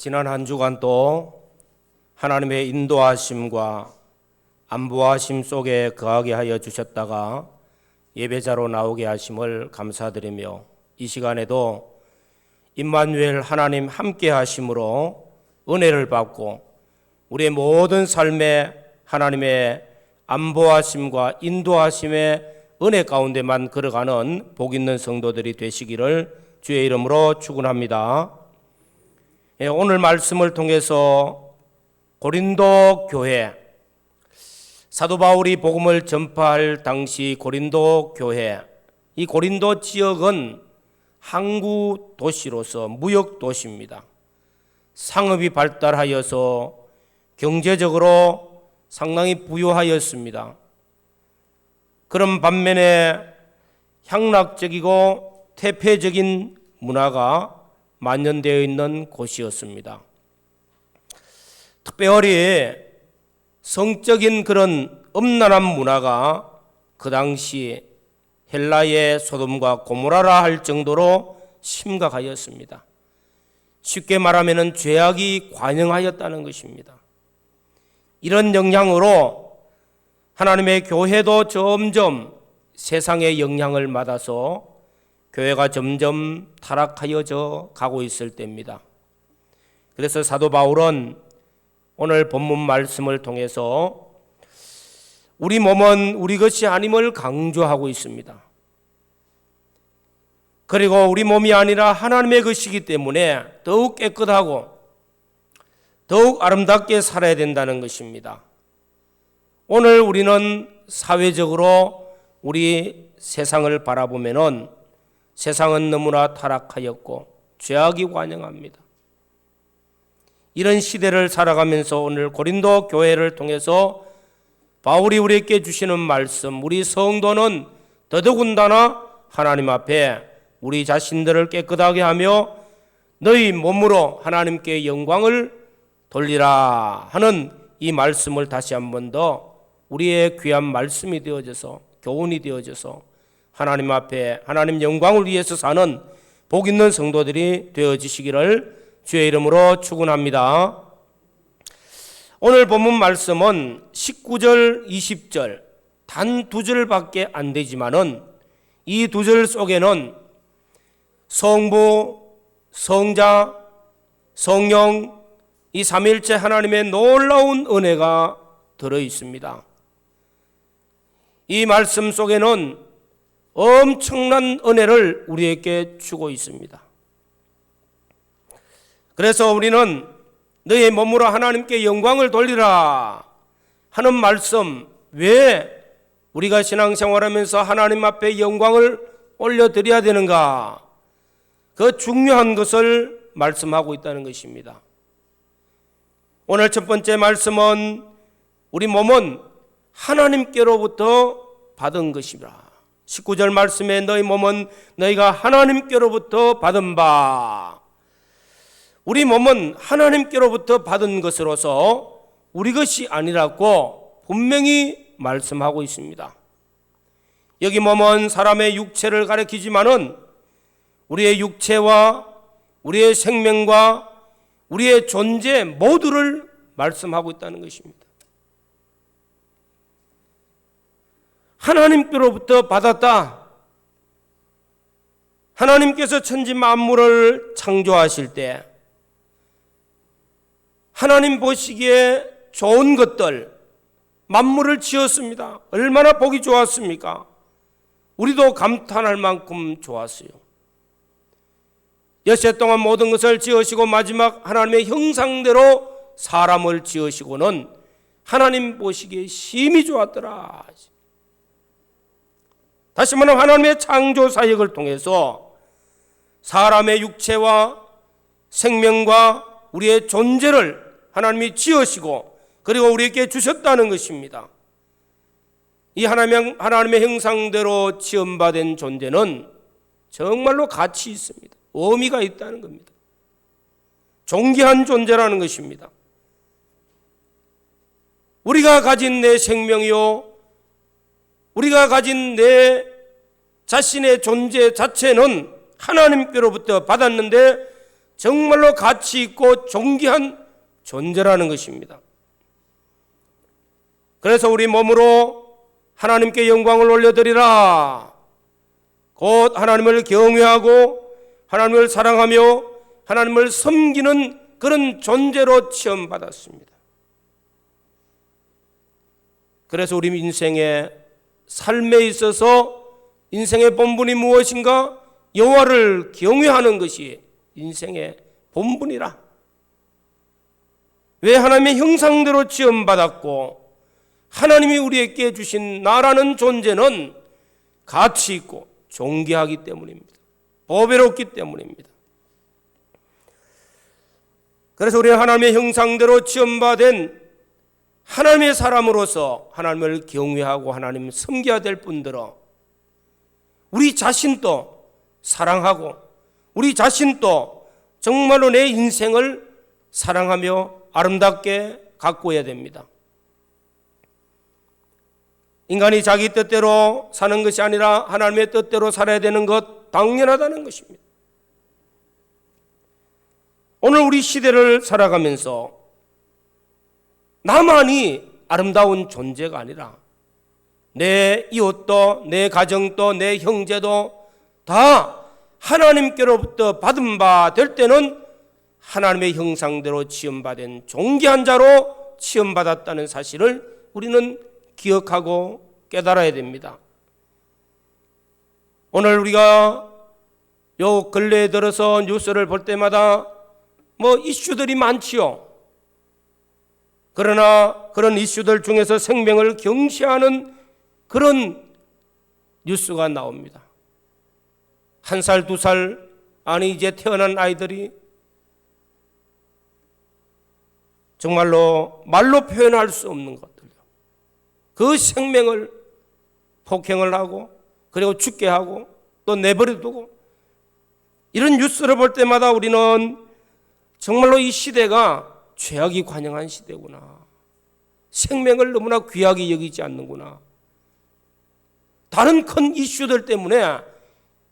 지난 한 주간도 하나님의 인도하심과 안보하심 속에 거하게 하여 주셨다가 예배자로 나오게 하심을 감사드리며, 이 시간에도 임마누엘 하나님 함께 하심으로 은혜를 받고 우리의 모든 삶에 하나님의 안보하심과 인도하심의 은혜 가운데만 걸어가는 복 있는 성도들이 되시기를 주의 이름으로 축원합니다. 오늘 말씀을 통해서 고린도 교회, 사도 바울이 복음을 전파할 당시 고린도 교회, 이 고린도 지역은 항구 도시로서 무역 도시입니다. 상업이 발달하여서 경제적으로 상당히 부유하였습니다. 그런 반면에 향락적이고 태폐적인 문화가 만연되어 있는 곳이었습니다. 특별히 성적인 그런 음란한 문화가 그 당시 헬라의 소돔과 고모라라 할 정도로 심각하였습니다. 쉽게 말하면 죄악이 관영하였다는 것입니다. 이런 영향으로 하나님의 교회도 점점 세상의 영향을 받아서 교회가 점점 타락하여져 가고 있을 때입니다. 그래서 사도 바울은 오늘 본문 말씀을 통해서 우리 몸은 우리 것이 아님을 강조하고 있습니다. 그리고 우리 몸이 아니라 하나님의 것이기 때문에 더욱 깨끗하고 더욱 아름답게 살아야 된다는 것입니다. 오늘 우리는 사회적으로 우리 세상을 바라보면은 세상은 너무나 타락하였고 죄악이 관영합니다. 이런 시대를 살아가면서 오늘 고린도 교회를 통해서 바울이 우리에게 주시는 말씀, 우리 성도는 더더군다나 하나님 앞에 우리 자신들을 깨끗하게 하며 너희 몸으로 하나님께 영광을 돌리라 하는 이 말씀을 다시 한 번 더 우리의 귀한 말씀이 되어져서, 교훈이 되어져서 하나님 앞에 하나님 영광을 위해서 사는 복 있는 성도들이 되어지시기를 주의 이름으로 축원합니다. 오늘 본문 말씀은 19절, 20절 단 두 절밖에 안 되지만은 이 두 절 속에는 성부, 성자, 성령 이 삼위일체 하나님의 놀라운 은혜가 들어 있습니다. 이 말씀 속에는 엄청난 은혜를 우리에게 주고 있습니다. 그래서 우리는 너의 몸으로 하나님께 영광을 돌리라 하는 말씀, 왜 우리가 신앙생활하면서 하나님 앞에 영광을 올려드려야 되는가? 그 중요한 것을 말씀하고 있다는 것입니다. 오늘 첫 번째 말씀은 우리 몸은 하나님께로부터 받은 것이라. 19절 말씀에 너희 몸은 너희가 하나님께로부터 받은 바, 우리 몸은 하나님께로부터 받은 것으로서 우리 것이 아니라고 분명히 말씀하고 있습니다. 여기 몸은 사람의 육체를 가리키지만은 우리의 육체와 우리의 생명과 우리의 존재 모두를 말씀하고 있다는 것입니다. 하나님께로부터 받았다. 하나님께서 천지 만물을 창조하실 때 하나님 보시기에 좋은 것들, 만물을 지었습니다. 얼마나 보기 좋았습니까? 우리도 감탄할 만큼 좋았어요. 엿새 동안 모든 것을 지으시고 마지막 하나님의 형상대로 사람을 지으시고는 하나님 보시기에 심히 좋았더라. 다시 말하면 하나님의 창조 사역을 통해서 사람의 육체와 생명과 우리의 존재를 하나님이 지으시고 그리고 우리에게 주셨다는 것입니다. 이 하나님의 형상대로 지음받은 존재는 정말로 가치 있습니다. 의미가 있다는 겁니다. 존귀한 존재라는 것입니다. 우리가 가진 내 생명이요, 우리가 가진 내 자신의 존재 자체는 하나님께로부터 받았는데 정말로 가치 있고 존귀한 존재라는 것입니다. 그래서 우리 몸으로 하나님께 영광을 올려드리라. 곧 하나님을 경외하고 하나님을 사랑하며 하나님을 섬기는 그런 존재로 체험받았습니다. 그래서 우리 인생의 삶에 있어서 인생의 본분이 무엇인가? 여호와를 경외하는 것이 인생의 본분이라. 왜? 하나님의 형상대로 지음받았고 하나님이 우리에게 주신 나라는 존재는 가치 있고 존귀하기 때문입니다. 보배롭기 때문입니다. 그래서 우리는 하나님의 형상대로 지음받은 하나님의 사람으로서 하나님을 경외하고 하나님을 섬겨야 될 뿐더러 우리 자신도 사랑하고 우리 자신도 정말로 내 인생을 사랑하며 아름답게 가꾸어야 됩니다. 인간이 자기 뜻대로 사는 것이 아니라 하나님의 뜻대로 살아야 되는 것 당연하다는 것입니다. 오늘 우리 시대를 살아가면서 나만이 아름다운 존재가 아니라 내 이웃도 내 가정도 내 형제도 다 하나님께로부터 받은 바 될 때는 하나님의 형상대로 지음받은 존귀한 자로 지음받았다는 사실을 우리는 기억하고 깨달아야 됩니다. 오늘 우리가 요 근래에 들어서 뉴스를 볼 때마다 이슈들이 많지요. 그러나 그런 이슈들 중에서 생명을 경시하는 그런 뉴스가 나옵니다. 1살, 2살, 아니 이제 태어난 아이들이 정말로 말로 표현할 수 없는 것들요. 그 생명을 폭행을 하고 그리고 죽게 하고 또 내버려 두고 이런 뉴스를 볼 때마다 우리는 정말로 이 시대가 죄악이 관영한 시대구나. 생명을 너무나 귀하게 여기지 않는구나. 다른 큰 이슈들 때문에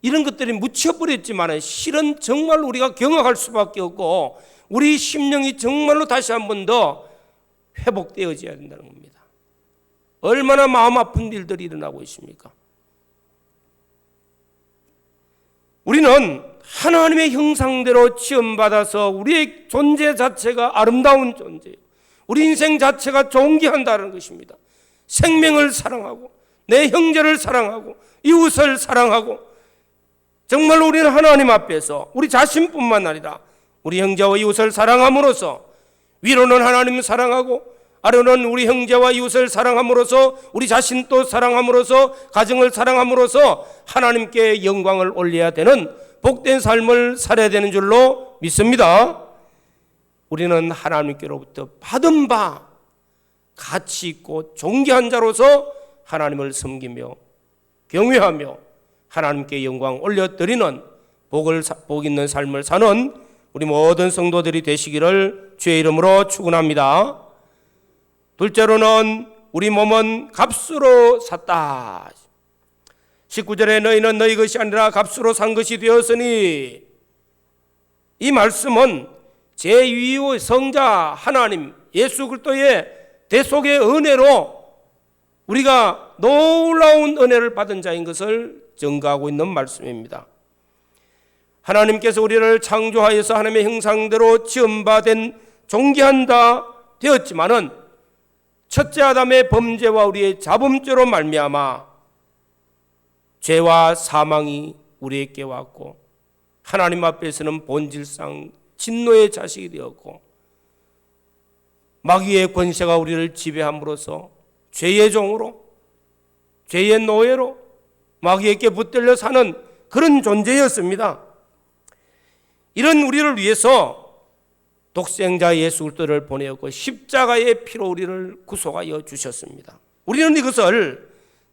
이런 것들이 묻혀버렸지만 실은 정말 우리가 경악할 수밖에 없고 우리 심령이 정말로 다시 한 번 더 회복되어져야 된다는 겁니다. 얼마나 마음 아픈 일들이 일어나고 있습니까? 우리는 하나님의 형상대로 지음받아서 우리의 존재 자체가 아름다운 존재예요. 우리 인생 자체가 존귀한다는 것입니다. 생명을 사랑하고 내 형제를 사랑하고 이웃을 사랑하고 정말로 우리는 하나님 앞에서 우리 자신뿐만 아니라 우리 형제와 이웃을 사랑함으로써 위로는 하나님을 사랑하고 아래로는 우리 형제와 이웃을 사랑함으로써 우리 자신도 사랑함으로써 가정을 사랑함으로써 하나님께 영광을 올려야 되는 복된 삶을 살아야 되는 줄로 믿습니다. 우리는 하나님께로부터 받은 바 가치 있고 존귀한 자로서 하나님을 섬기며 경외하며 하나님께 영광 올려드리는 복 있는 삶을 사는 우리 모든 성도들이 되시기를 주의 이름으로 축원합니다. 둘째로는 우리 몸은 값으로 샀다. 19절에 너희는 너희 것이 아니라 값으로 산 것이 되었으니, 이 말씀은 제2위의 성자 하나님 예수 그리스도의 대속의 은혜로 우리가 놀라운 은혜를 받은 자인 것을 증거하고 있는 말씀입니다. 하나님께서 우리를 창조하여서 하나님의 형상대로 지음받은 존귀한 자 되었지만은 첫째 아담의 범죄와 우리의 자범죄로 말미암아 죄와 사망이 우리에게 왔고 하나님 앞에서는 본질상 진노의 자식이 되었고 마귀의 권세가 우리를 지배함으로써 죄의 종으로 죄의 노예로 마귀에게 붙들려 사는 그런 존재였습니다. 이런 우리를 위해서 독생자 예수 그리스도를 보내었고 십자가의 피로 우리를 구속하여 주셨습니다. 우리는 이것을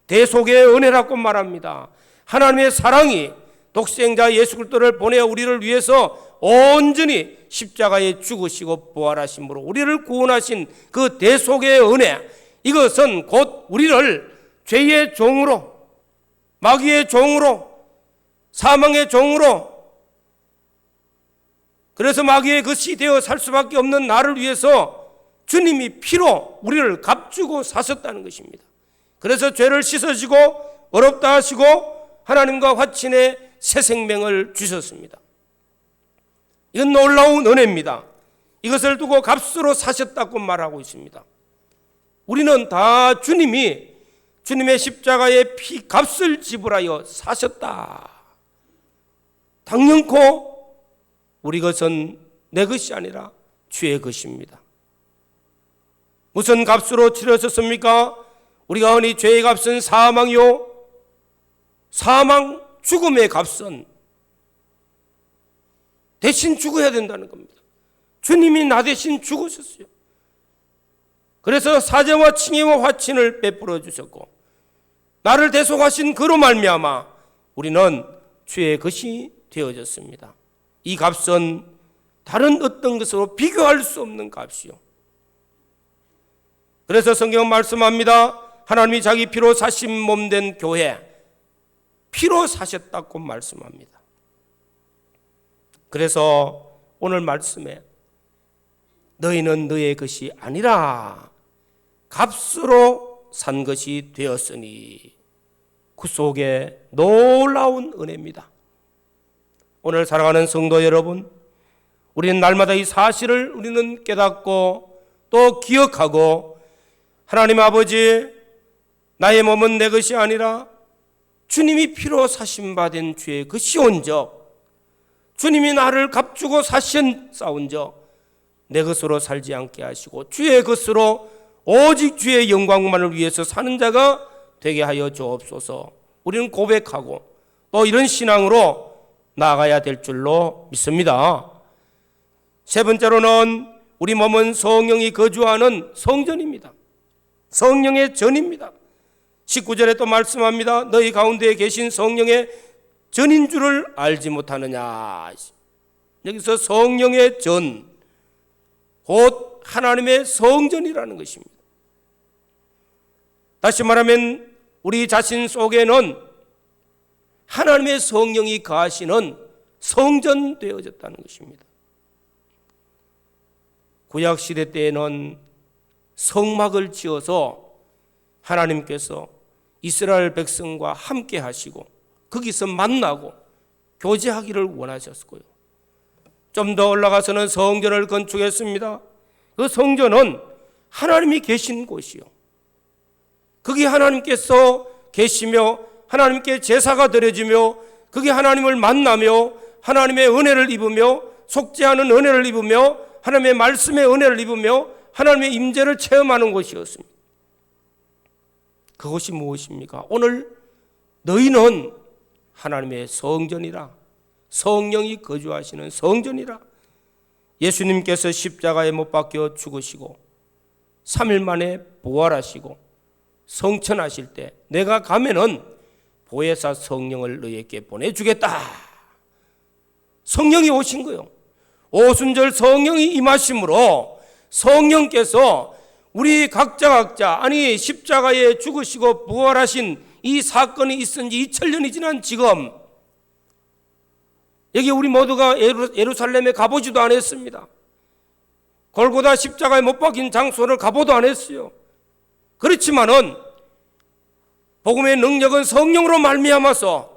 대속의 은혜라고 말합니다. 하나님의 사랑이 독생자 예수 그리스도를 보내어 우리를 위해서 온전히 십자가에 죽으시고 부활하심으로 우리를 구원하신 그 대속의 은혜, 이것은 곧 우리를 죄의 종으로 마귀의 종으로 사망의 종으로 그래서 마귀의 것이 되어 살 수밖에 없는 나를 위해서 주님이 피로 우리를 값주고 사셨다는 것입니다. 그래서 죄를 씻어지고 어렵다 하시고 하나님과 화친의 새 생명을 주셨습니다. 이건 놀라운 은혜입니다. 이것을 두고 값으로 사셨다고 말하고 있습니다. 우리는 다 주님이 주님의 십자가의 피 값을 지불하여 사셨다. 당연코 우리 것은 내 것이 아니라 주의 것입니다. 무슨 값으로 치러졌습니까? 우리가 흔히 죄의 값은 사망이요, 사망 죽음의 값은 대신 죽어야 된다는 겁니다. 주님이 나 대신 죽으셨어요. 그래서 사제와 칭의와 화친을 베풀어 주셨고 나를 대속하신 그로 말미암아 우리는 주의 것이 되어졌습니다. 이 값은 다른 어떤 것으로 비교할 수 없는 값이요. 그래서 성경은 말씀합니다. 하나님이 자기 피로 사신 몸된 교회, 피로 사셨다고 말씀합니다. 그래서 오늘 말씀에 너희는 너의 것이 아니라 값으로 산 것이 되었으니 구속의 놀라운 은혜입니다. 오늘 사랑하는 성도 여러분, 우리는 날마다 이 사실을 우리는 깨닫고 또 기억하고 하나님 아버지, 나의 몸은 내 것이 아니라 주님이 피로 사심받은 주의 것이온즉 주님이 나를 값주고 사셨사온즉 내 것으로 살지 않게 하시고 주의 것으로 오직 주의 영광만을 위해서 사는 자가 되게 하여 주옵소서. 우리는 고백하고 또 이런 신앙으로 나아가야 될 줄로 믿습니다. 세 번째로는 우리 몸은 성령이 거주하는 성전입니다. 성령의 전입니다. 19절에 또 말씀합니다. 너희 가운데 계신 성령의 전인 줄을 알지 못하느냐. 여기서 성령의 전, 곧 하나님의 성전이라는 것입니다. 다시 말하면 우리 자신 속에는 하나님의 성령이 거하시는 성전 되어졌다는 것입니다. 구약시대 때에는 성막을 지어서 하나님께서 이스라엘 백성과 함께 하시고 거기서 만나고 교제하기를 원하셨고요. 좀 더 올라가서는 성전을 건축했습니다. 그 성전은 하나님이 계신 곳이요. 거기 하나님께서 계시며 하나님께 제사가 드려지며 거기 하나님을 만나며 하나님의 은혜를 입으며 속죄하는 은혜를 입으며 하나님의 말씀의 은혜를 입으며 하나님의 임재를 체험하는 곳이었습니다. 그것이 무엇입니까? 오늘 너희는 하나님의 성전이라, 성령이 거주하시는 성전이라. 예수님께서 십자가에 못 박혀 죽으시고 3일 만에 부활하시고 성천하실 때 내가 가면은 보혜사 성령을 너희에게 보내주겠다. 성령이 오신 거예요. 오순절 성령이 임하심으로 성령께서 우리 각자 아니 십자가에 죽으시고 부활하신 이 사건이 있은 지 2000년이 지난 지금 여기 우리 모두가 예루살렘에 가보지도 않았습니다. 골고다 십자가에 못 박힌 장소를 가보도 안 했어요. 그렇지만은 복음의 능력은 성령으로 말미암아서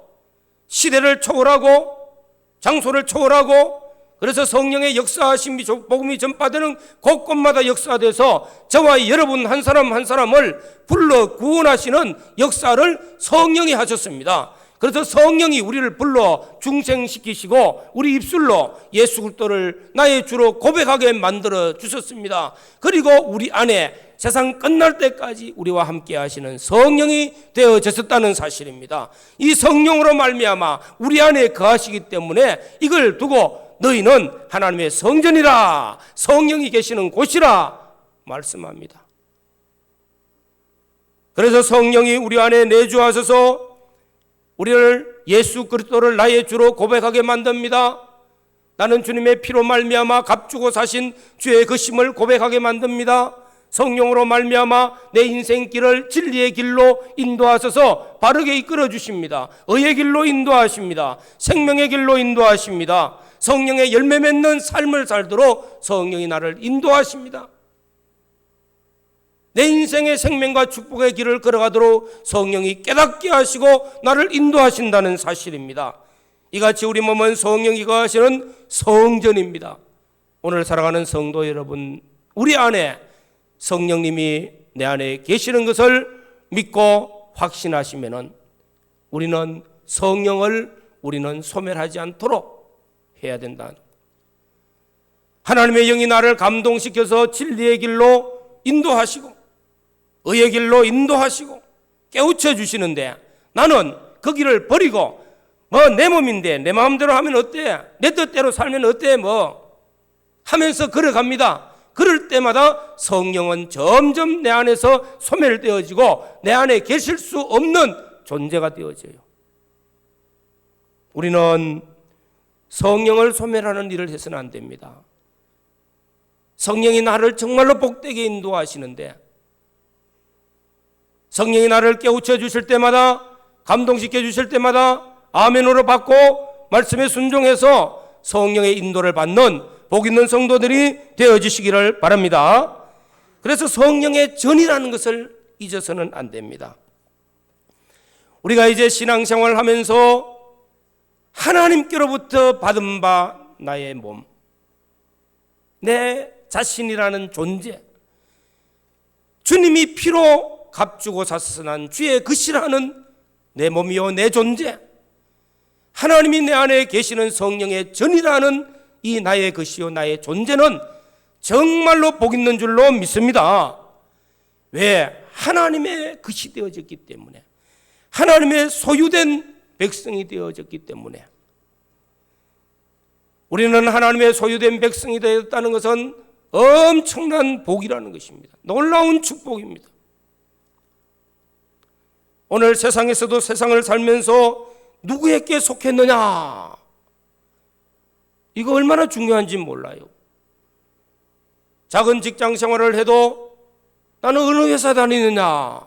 시대를 초월하고 장소를 초월하고 그래서 성령의 역사하심이 복음이 전파되는 곳곳마다 역사돼서 저와 여러분 한 사람 한 사람을 불러 구원하시는 역사를 성령이 하셨습니다. 그래서 성령이 우리를 불러 중생시키시고 우리 입술로 예수 그리스도를 나의 주로 고백하게 만들어 주셨습니다. 그리고 우리 안에 세상 끝날 때까지 우리와 함께 하시는 성령이 되어졌다는 사실입니다. 이 성령으로 말미암아 우리 안에 거하시기 때문에 이걸 두고 너희는 하나님의 성전이라, 성령이 계시는 곳이라 말씀합니다. 그래서 성령이 우리 안에 내주하셔서 우리를 예수 그리스도를 나의 주로 고백하게 만듭니다. 나는 주님의 피로 말미암아 값주고 사신 주의 것임을 고백하게 만듭니다. 성령으로 말미암아 내 인생길을 진리의 길로 인도하셔서 바르게 이끌어 주십니다. 의의 길로 인도하십니다. 생명의 길로 인도하십니다. 성령의 열매 맺는 삶을 살도록 성령이 나를 인도하십니다. 내 인생의 생명과 축복의 길을 걸어가도록 성령이 깨닫게 하시고 나를 인도하신다는 사실입니다. 이같이 우리 몸은 성령이 거하시는 성전입니다. 오늘 살아가는 성도 여러분, 우리 안에 성령님이 내 안에 계시는 것을 믿고 확신하시면은 우리는 성령을 우리는 소멸하지 않도록 해야 된다. 하나님의 영이 나를 감동시켜서 진리의 길로 인도하시고 의의 길로 인도하시고 깨우쳐 주시는데 나는 그 길을 버리고 내 몸인데 내 마음대로 하면 어때? 내 뜻대로 살면 어때? 하면서 걸어갑니다. 그럴 때마다 성령은 점점 내 안에서 소멸되어지고 내 안에 계실 수 없는 존재가 되어져요. 우리는 성령을 소멸하는 일을 해서는 안 됩니다. 성령이 나를 정말로 복되게 인도하시는데 성령이 나를 깨우쳐 주실 때마다 감동시켜 주실 때마다 아멘으로 받고 말씀에 순종해서 성령의 인도를 받는 복 있는 성도들이 되어지시기를 바랍니다. 그래서 성령의 전이라는 것을 잊어서는 안 됩니다. 우리가 이제 신앙생활을 하면서 하나님께로부터 받은 바 나의 몸, 내 자신이라는 존재, 주님이 피로 값주고 사서 난 주의 것이라는 내 몸이요 내 존재, 하나님이 내 안에 계시는 성령의 전이라는 이 나의 것이요 나의 존재는 정말로 복 있는 줄로 믿습니다. 왜? 하나님의 것이 되어졌기 때문에, 하나님의 소유된 백성이 되어졌기 때문에. 우리는 하나님의 소유된 백성이 되었다는 것은 엄청난 복이라는 것입니다. 놀라운 축복입니다. 오늘 세상에서도 세상을 살면서 누구에게 속했느냐, 이거 얼마나 중요한지 몰라요. 작은 직장 생활을 해도 나는 어느 회사 다니느냐,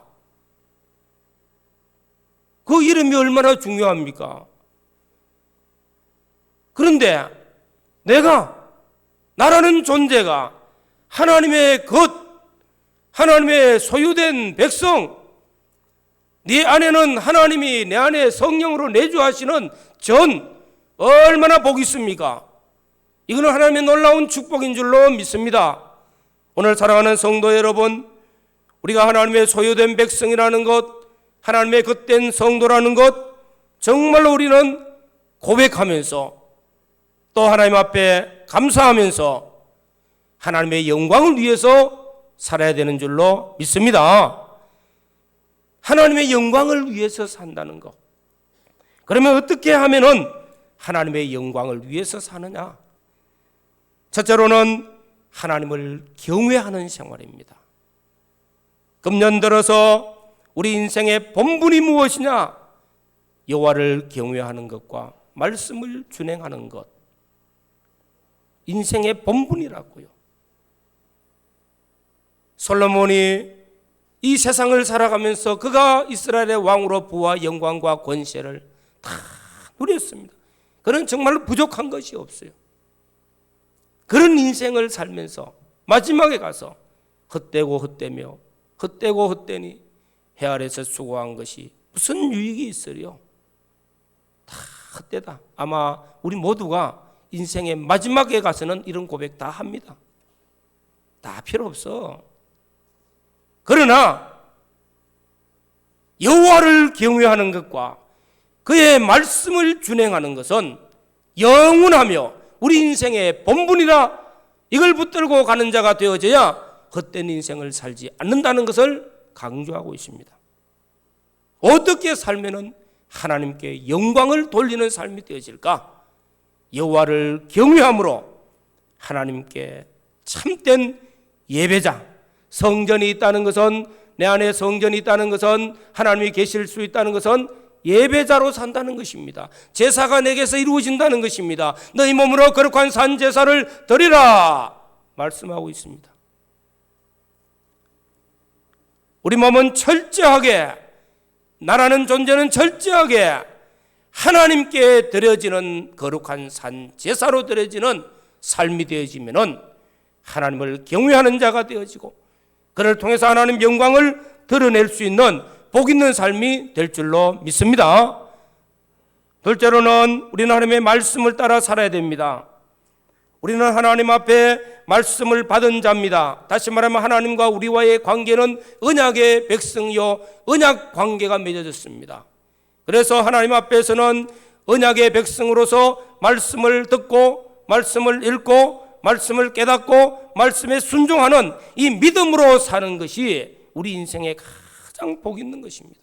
그 이름이 얼마나 중요합니까? 그런데 나라는 존재가 하나님의 것, 하나님의 소유된 백성, 네 안에는 하나님이 내 안에 성령으로 내주하시는 전, 얼마나 복이 있습니까? 이거는 하나님의 놀라운 축복인 줄로 믿습니다. 오늘 사랑하는 성도 여러분, 우리가 하나님의 소유된 백성이라는 것, 하나님의 겉된 성도라는 것, 정말로 우리는 고백하면서 또 하나님 앞에 감사하면서 하나님의 영광을 위해서 살아야 되는 줄로 믿습니다. 하나님의 영광을 위해서 산다는 것. 그러면 어떻게 하면은 하나님의 영광을 위해서 사느냐? 첫째로는 하나님을 경외하는 생활입니다. 금년 들어서 우리 인생의 본분이 무엇이냐? 여호와를 경외하는 것과 말씀을 준행하는 것. 인생의 본분이라고요. 솔로몬이 이 세상을 살아가면서 그가 이스라엘의 왕으로 부와 영광과 권세를 다 누렸습니다. 그는 정말로 부족한 것이 없어요. 그런 인생을 살면서 마지막에 가서 헛되고 헛되며 헛되고 헛되니 해 아래서 수고한 것이 무슨 유익이 있으려? 다 헛되다. 아마 우리 모두가 인생의 마지막에 가서는 이런 고백 다 합니다. 다 필요 없어. 그러나 여호와를 경외하는 것과 그의 말씀을 준행하는 것은 영원하며 우리 인생의 본분이라 이걸 붙들고 가는 자가 되어져야 헛된 인생을 살지 않는다는 것을 강조하고 있습니다. 어떻게 살면은 하나님께 영광을 돌리는 삶이 되어질까? 여호와를 경외함으로 하나님께 참된 예배자, 성전이 있다는 것은, 내 안에 성전이 있다는 것은, 하나님이 계실 수 있다는 것은 예배자로 산다는 것입니다. 제사가 내게서 이루어진다는 것입니다. 너희 몸으로 거룩한 산 제사를 드리라 말씀하고 있습니다. 우리 몸은 철저하게, 나라는 존재는 철저하게 하나님께 드려지는 거룩한 산 제사로 드려지는 삶이 되어지면은 하나님을 경외하는 자가 되어지고 그를 통해서 하나님 영광을 드러낼 수 있는 복 있는 삶이 될 줄로 믿습니다. 둘째로는 우리는 하나님의 말씀을 따라 살아야 됩니다. 우리는 하나님 앞에 말씀을 받은 자입니다. 다시 말하면 하나님과 우리와의 관계는 언약의 백성이요 언약 관계가 맺어졌습니다. 그래서 하나님 앞에서는 언약의 백성으로서 말씀을 듣고 말씀을 읽고 말씀을 깨닫고 말씀에 순종하는 이 믿음으로 사는 것이 우리 인생의 가장 복 있는 것입니다.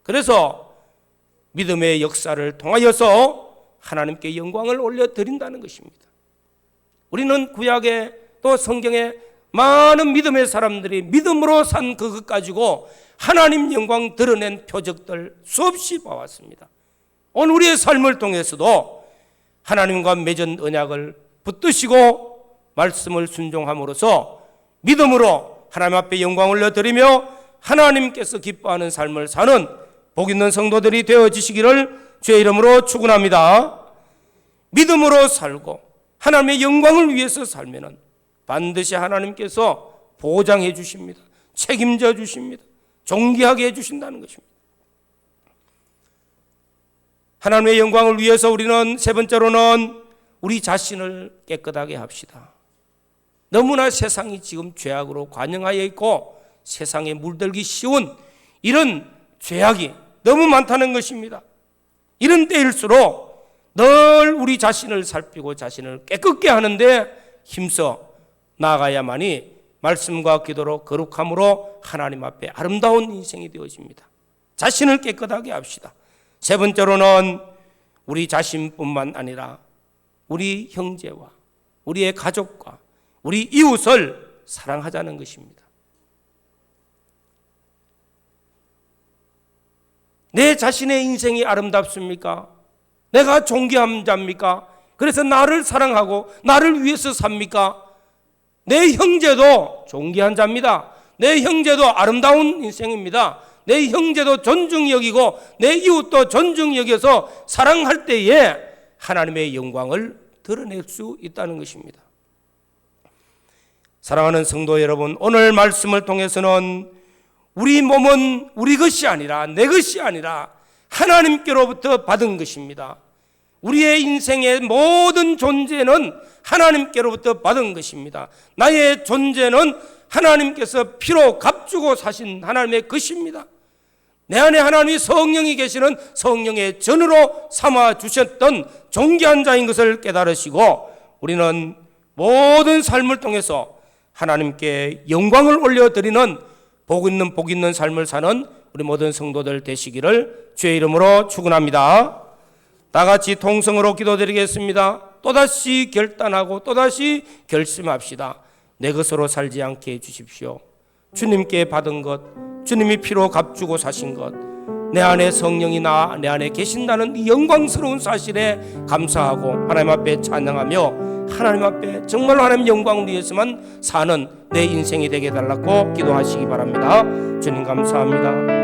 그래서 믿음의 역사를 통하여서 하나님께 영광을 올려드린다는 것입니다. 우리는 구약에 또 성경에 많은 믿음의 사람들이 믿음으로 산 그것 가지고 하나님 영광 드러낸 표적들 수없이 봐왔습니다. 오늘 우리의 삶을 통해서도 하나님과 맺은 언약을 붙드시고 말씀을 순종함으로써 믿음으로 하나님 앞에 영광을 올려드리며 하나님께서 기뻐하는 삶을 사는 복 있는 성도들이 되어지시기를 주의 이름으로 축원합니다. 믿음으로 살고 하나님의 영광을 위해서 살면은 반드시 하나님께서 보장해 주십니다. 책임져 주십니다. 존귀하게 해 주신다는 것입니다. 하나님의 영광을 위해서 우리는 세 번째로는 우리 자신을 깨끗하게 합시다. 너무나 세상이 지금 죄악으로 관영하여 있고 세상에 물들기 쉬운 이런 죄악이 너무 많다는 것입니다. 이런 때일수록 늘 우리 자신을 살피고 자신을 깨끗게 하는데 힘써 나아가야만이 말씀과 기도로 거룩함으로 하나님 앞에 아름다운 인생이 되어집니다. 자신을 깨끗하게 합시다. 세 번째로는 우리 자신뿐만 아니라 우리 형제와 우리의 가족과 우리 이웃을 사랑하자는 것입니다. 내 자신의 인생이 아름답습니까? 내가 존귀한 자입니까? 그래서 나를 사랑하고 나를 위해서 삽니까? 내 형제도 존귀한 자입니다. 내 형제도 아름다운 인생입니다. 내 형제도 존중 여기고 내 이웃도 존중 여겨서 사랑할 때에 하나님의 영광을 드러낼 수 있다는 것입니다. 사랑하는 성도 여러분, 오늘 말씀을 통해서는 우리 몸은 우리 것이 아니라 내 것이 아니라 하나님께로부터 받은 것입니다. 우리의 인생의 모든 존재는 하나님께로부터 받은 것입니다. 나의 존재는 하나님께서 피로 값주고 사신 하나님의 것입니다. 내 안에 하나님이 성령이 계시는 성령의 전으로 삼아 주셨던 존귀한 자인 것을 깨달으시고 우리는 모든 삶을 통해서 하나님께 영광을 올려드리는 복 있는 삶을 사는 우리 모든 성도들 되시기를 주의 이름으로 축원합니다. 다 같이 통성으로 기도드리겠습니다. 또다시 결단하고 또다시 결심합시다. 내 것으로 살지 않게 해주십시오. 주님께 받은 것, 주님이 피로 값주고 사신 것, 내 안에 성령이 내 안에 계신다는 이 영광스러운 사실에 감사하고 하나님 앞에 찬양하며 하나님 앞에 정말로 하나님 영광을 위해서만 사는 내 인생이 되게 해달라고 기도하시기 바랍니다. 주님 감사합니다.